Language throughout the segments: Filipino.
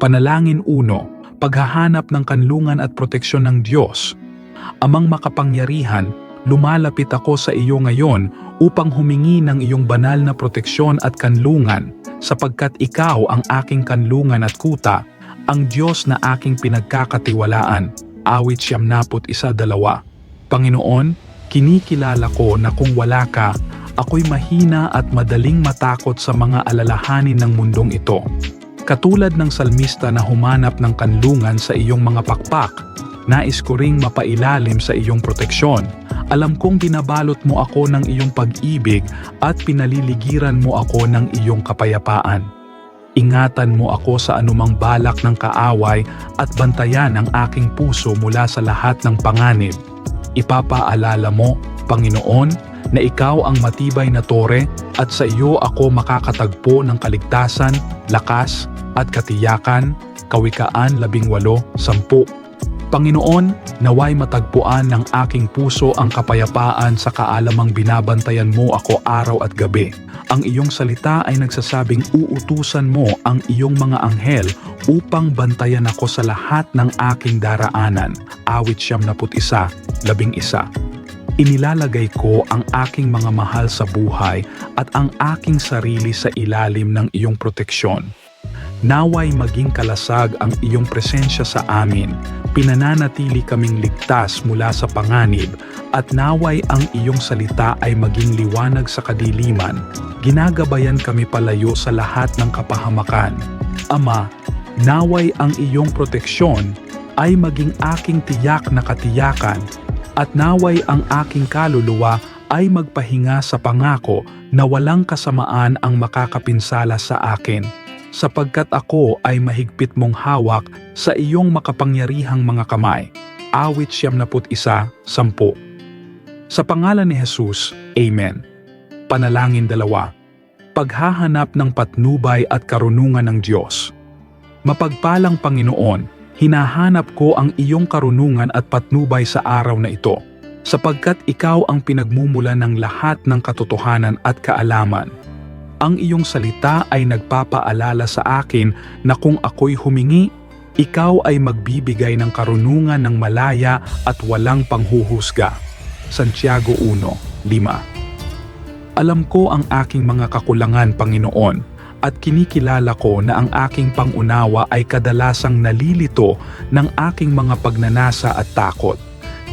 Panalangin 1, paghahanap ng kanlungan at proteksyon ng Diyos. Amang makapangyarihan, lumalapit ako sa iyo ngayon upang humingi ng iyong banal na proteksyon at kanlungan, sapagkat ikaw ang aking kanlungan at kuta, ang Diyos na aking pinagkakatiwalaan. Awit 91:2. Panginoon, kinikilala ko na kung wala ka, ako'y mahina at madaling matakot sa mga alalahanin ng mundong ito. Katulad ng salmista na humanap ng kanlungan sa iyong mga pakpak, nais ko ring mapailalim sa iyong proteksyon. Alam kong binabalot mo ako ng iyong pag-ibig at pinaliligiran mo ako ng iyong kapayapaan. Ingatan mo ako sa anumang balak ng kaaway at bantayan ang aking puso mula sa lahat ng panganib. Ipapaalala mo, Panginoon, na ikaw ang matibay na tore at sa iyo ako makakatagpo ng kaligtasan, lakas at katiyakan. Kawikaan 18:10. Panginoon, naway matagpuan ng aking puso ang kapayapaan sa kaalamang binabantayan mo ako araw at gabi. Ang iyong salita ay nagsasabing uutusan mo ang iyong mga anghel upang bantayan ako sa lahat ng aking daraanan. Awit 91:11. Inilalagay ko ang aking mga mahal sa buhay at ang aking sarili sa ilalim ng iyong proteksyon. Naway maging kalasag ang iyong presensya sa amin. Pinananatili kaming ligtas mula sa panganib at naway ang iyong salita ay maging liwanag sa kadiliman. Ginagabayan kami palayo sa lahat ng kapahamakan. Ama, naway ang iyong proteksyon ay maging aking tiyak na katiyakan at naway ang aking kaluluwa ay magpahinga sa pangako na walang kasamaan ang makakapinsala sa akin, sapagkat ako ay mahigpit mong hawak sa iyong makapangyarihang mga kamay. Awit 91:10. Sa pangalan ni Jesus, Amen. Panalangin 2, paghahanap ng patnubay at karunungan ng Diyos. Mapagpalang Panginoon, hinahanap ko ang iyong karunungan at patnubay sa araw na ito, sapagkat ikaw ang pinagmumulan ng lahat ng katotohanan at kaalaman. Ang iyong salita ay nagpapaalala sa akin na kung ako'y humingi, ikaw ay magbibigay ng karunungan ng malaya at walang panghuhusga. Santiago 1:5. Alam ko ang aking mga kakulangan, Panginoon, at kinikilala ko na ang aking pangunawa ay kadalasang nalilito ng aking mga pagnanasa at takot.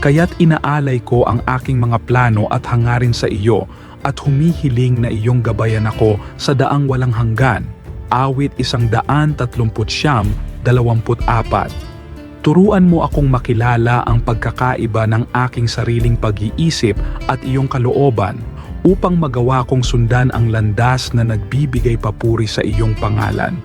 Kaya't inaalay ko ang aking mga plano at hangarin sa iyo at humihiling na iyong gabayan ako sa daang walang hanggan. Awit 139:24. Turuan mo akong makilala ang pagkakaiba ng aking sariling pag-iisip at iyong kalooban, upang magawa kong sundan ang landas na nagbibigay papuri sa iyong pangalan.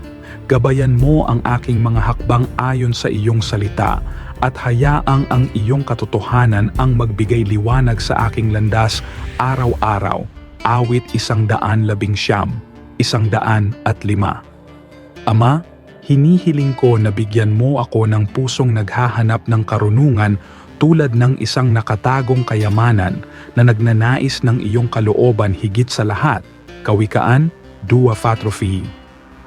Gabayan mo ang aking mga hakbang ayon sa iyong salita, at hayaang ang iyong katotohanan ang magbigay liwanag sa aking landas araw-araw. Awit 119:105. Ama, hinihiling ko na bigyan mo ako ng pusong naghahanap ng karunungan tulad ng isang nakatagong kayamanan na nagnanais ng iyong kalooban higit sa lahat. Kawikaan 2:4.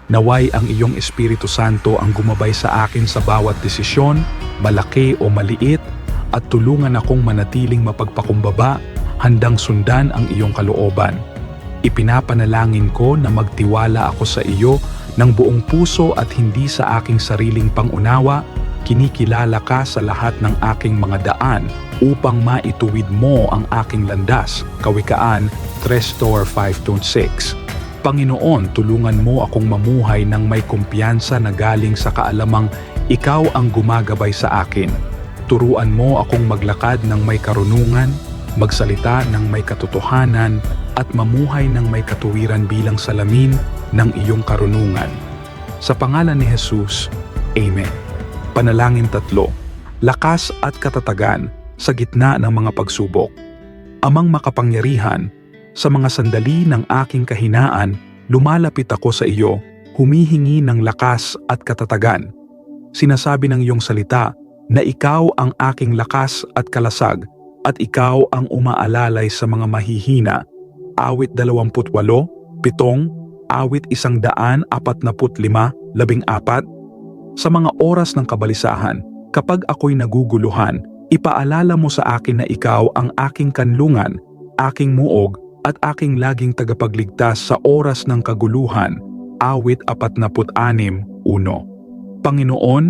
Naway ang iyong Espiritu Santo ang gumabay sa akin sa bawat desisyon, malaki o maliit, at tulungan akong manatiling mapagpakumbaba, handang sundan ang iyong kalooban. Ipinapanalangin ko na magtiwala ako sa iyo ng buong puso at hindi sa aking sariling pangunawa. Kinikilala ka sa lahat ng aking mga daan upang maituwid mo ang aking landas. Kawikaan 3:5-6. Panginoon, tulungan mo akong mamuhay ng may kumpiyansa na galing sa kaalamang ikaw ang gumagabay sa akin. Turuan mo akong maglakad ng may karunungan, magsalita ng may katotohanan, at mamuhay ng may katuwiran bilang salamin ng iyong karunungan. Sa pangalan ni Jesus, Amen. Panalangin 3, lakas at katatagan sa gitna ng mga pagsubok. Amang makapangyarihan, sa mga sandali ng aking kahinaan, lumalapit ako sa iyo, humihingi ng lakas at katatagan. Sinasabi ng iyong salita na ikaw ang aking lakas at kalasag, at ikaw ang umaalalay sa mga mahihina. Awit 28:7, awit 145:14. Sa mga oras ng kabalisahan, kapag ako'y naguguluhan, ipaalala mo sa akin na ikaw ang aking kanlungan, aking muog, at aking laging tagapagligtas sa oras ng kaguluhan. Awit 46:1. Panginoon,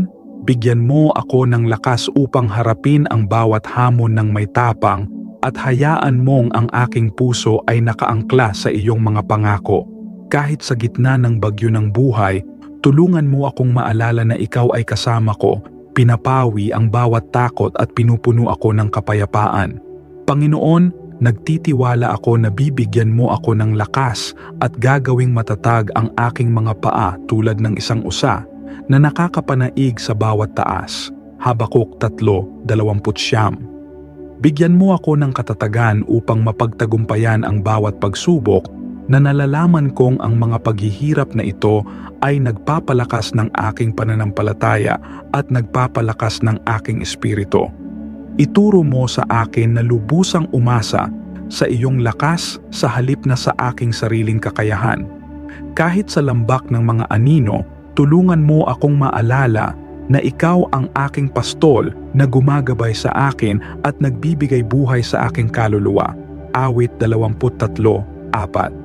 bigyan mo ako ng lakas upang harapin ang bawat hamon ng may tapang at hayaan mong ang aking puso ay nakaangkla sa iyong mga pangako. Kahit sa gitna ng bagyo ng buhay, tulungan mo akong maalala na ikaw ay kasama ko, pinapawi ang bawat takot at pinupuno ako ng kapayapaan. Panginoon, nagtitiwala ako na bibigyan mo ako ng lakas at gagawing matatag ang aking mga paa tulad ng isang usa na nakakapanaig sa bawat taas. Habakuk 3:20. Bigyan mo ako ng katatagan upang mapagtagumpayan ang bawat pagsubok na nalalaman kong ang mga paghihirap na ito ay nagpapalakas ng aking pananampalataya at nagpapalakas ng aking espiritu. Ituro mo sa akin na lubusang umasa sa iyong lakas sa halip na sa aking sariling kakayahan. Kahit sa lambak ng mga anino, tulungan mo akong maalala na ikaw ang aking pastol na gumagabay sa akin at nagbibigay buhay sa aking kaluluwa. Awit 23:4.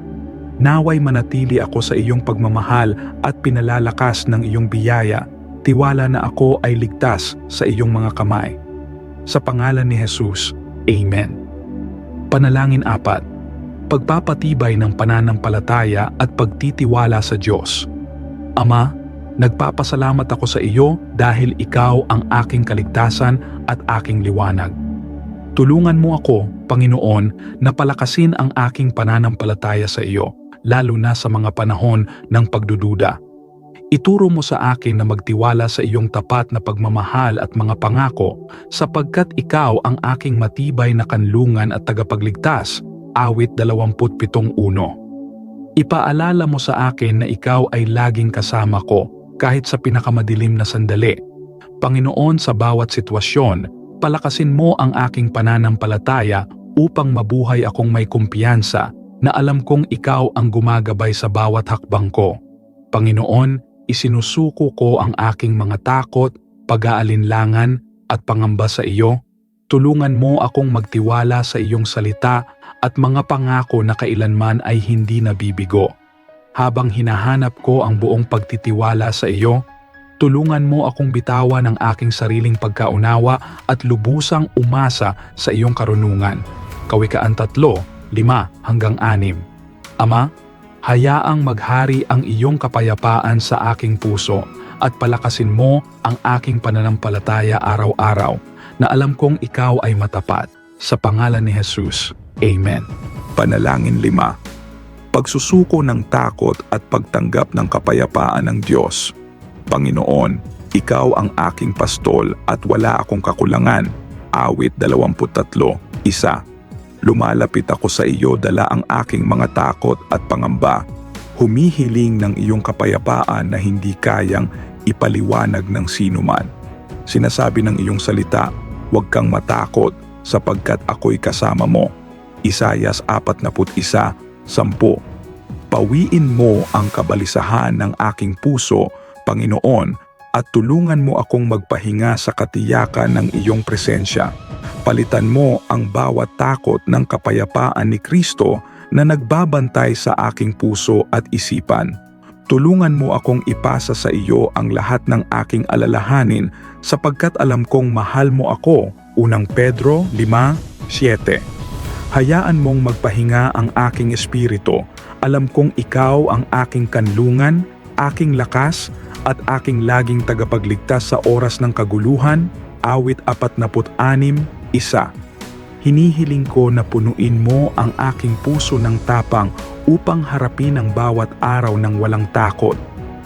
Naway manatili ako sa iyong pagmamahal at pinalalakas ng iyong biyaya. Tiwala na ako ay ligtas sa iyong mga kamay. Sa pangalan ni Jesus, Amen. Panalangin 4. Pagpapatibay ng pananampalataya at pagtitiwala sa Diyos. Ama, nagpapasalamat ako sa iyo dahil ikaw ang aking kaligtasan at aking liwanag. Tulungan mo ako, Panginoon, na palakasin ang aking pananampalataya sa iyo, lalo na sa mga panahon ng pagdududa. Ituro mo sa akin na magtiwala sa iyong tapat na pagmamahal at mga pangako sapagkat ikaw ang aking matibay na kanlungan at tagapagligtas. Awit 27:1. Ipaalala mo sa akin na ikaw ay laging kasama ko kahit sa pinakamadilim na sandali. Panginoon, sa bawat sitwasyon, palakasin mo ang aking pananampalataya upang mabuhay akong may kumpiyansa na alam kong ikaw ang gumagabay sa bawat hakbang ko. Panginoon, isinusuko ko ang aking mga takot, pag-aalinlangan at pangamba sa iyo. Tulungan mo akong magtiwala sa iyong salita at mga pangako na kailanman ay hindi nabibigo. Habang hinahanap ko ang buong pagtitiwala sa iyo, tulungan mo akong bitawan ang aking sariling pagkaunawa at lubusang umasa sa iyong karunungan. Kawikaan 3:5-6. Ama, hayaang maghari ang iyong kapayapaan sa aking puso at palakasin mo ang aking pananampalataya araw-araw na alam kong ikaw ay matapat. Sa pangalan ni Jesus, Amen. Panalangin 5. Pagsusuko ng takot at pagtanggap ng kapayapaan ng Diyos. Panginoon, ikaw ang aking pastol at wala akong kakulangan. Awit 23:1. Lumalapit ako sa iyo dala ang aking mga takot at pangamba. Humihiling ng iyong kapayapaan na hindi kayang ipaliwanag ng sinuman. Sinasabi ng iyong salita, huwag kang matakot sapagkat ako'y kasama mo. Isayas 41:10. Pawiin mo ang kabalisahan ng aking puso, Panginoon, at tulungan mo akong magpahinga sa katiyakan ng iyong presensya. Palitan mo ang bawat takot ng kapayapaan ni Kristo na nagbabantay sa aking puso at isipan. Tulungan mo akong ipasa sa iyo ang lahat ng aking alalahanin sapagkat alam kong mahal mo ako. Unang Pedro 5:7. Hayaan mong magpahinga ang aking espiritu. Alam kong ikaw ang aking kanlungan, aking lakas, at aking laging tagapagligtas sa oras ng kaguluhan. Awit 46:1. Hinihiling ko na punuin mo ang aking puso ng tapang upang harapin ang bawat araw ng walang takot.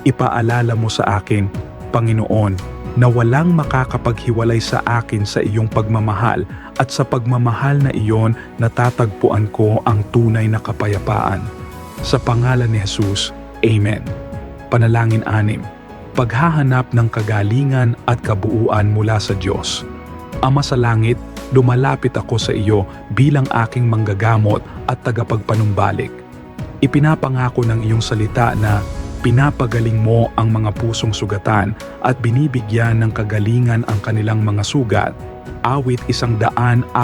Ipaalala mo sa akin, Panginoon, na walang makakapaghiwalay sa akin sa iyong pagmamahal at sa pagmamahal na iyon natatagpuan ko ang tunay na kapayapaan. Sa pangalan ni Jesus, Amen. Panalangin 6. Paghahanap ng kagalingan at kabuuan mula sa Diyos. Ama sa langit, lumalapit ako sa iyo bilang aking manggagamot at tagapagpanumbalik. Ipinapangako ng iyong salita na Pinapagaling mo ang mga pusong sugatan at binibigyan ng kagalingan ang kanilang mga sugat. Awit 147:3.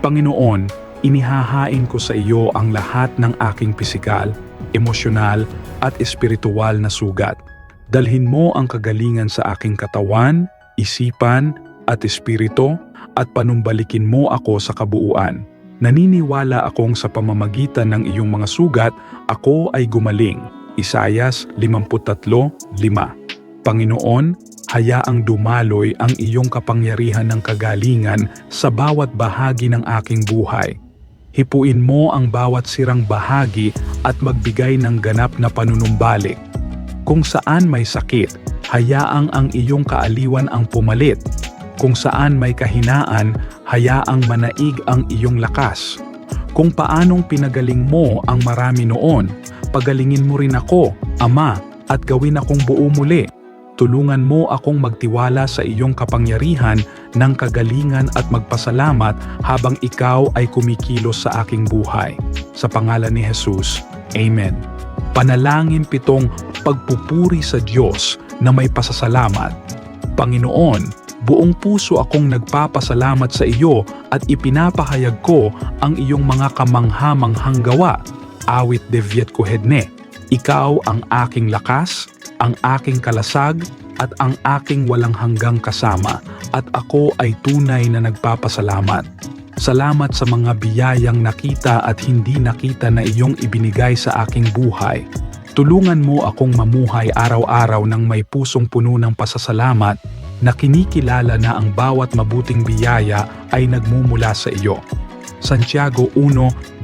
Panginoon, inihahain ko sa iyo ang lahat ng aking pisikal, emosyonal at espiritual na sugat. Dalhin mo ang kagalingan sa aking katawan, isipan at espiritu at panumbalikin mo ako sa kabuuan. Naniniwala akong sa pamamagitan ng iyong mga sugat, ako ay gumaling. Isayas 53:5. Panginoon, hayaang dumaloy ang iyong kapangyarihan ng kagalingan sa bawat bahagi ng aking buhay. Hipuin mo ang bawat sirang bahagi at magbigay ng ganap na panunumbalik. Kung saan may sakit, hayaang ang iyong kaaliwan ang pumalit. Kung saan may kahinaan, hayaang manaig ang iyong lakas. Kung paanong pinagaling mo ang marami noon, pagalingin mo rin ako, Ama, at gawin akong buo muli. Tulungan mo akong magtiwala sa iyong kapangyarihan ng kagalingan at magpasalamat habang ikaw ay kumikilos sa aking buhay. Sa pangalan ni Jesus, Amen. Panalangin 7, pagpupuri sa Diyos na may pasasalamat. Panginoon, buong puso akong nagpapasalamat sa iyo at ipinapahayag ko ang iyong mga kamangha-manghang gawa. Awit 9. Ikaw ang aking lakas, ang aking kalasag, at ang aking walang hanggang kasama, at ako ay tunay na nagpapasalamat. Salamat sa mga biyayang nakita at hindi nakita na iyong ibinigay sa aking buhay. Tulungan mo akong mamuhay araw-araw ng may pusong puno ng pasasalamat na kinikilala na ang bawat mabuting biyaya ay nagmumula sa iyo. Santiago 1,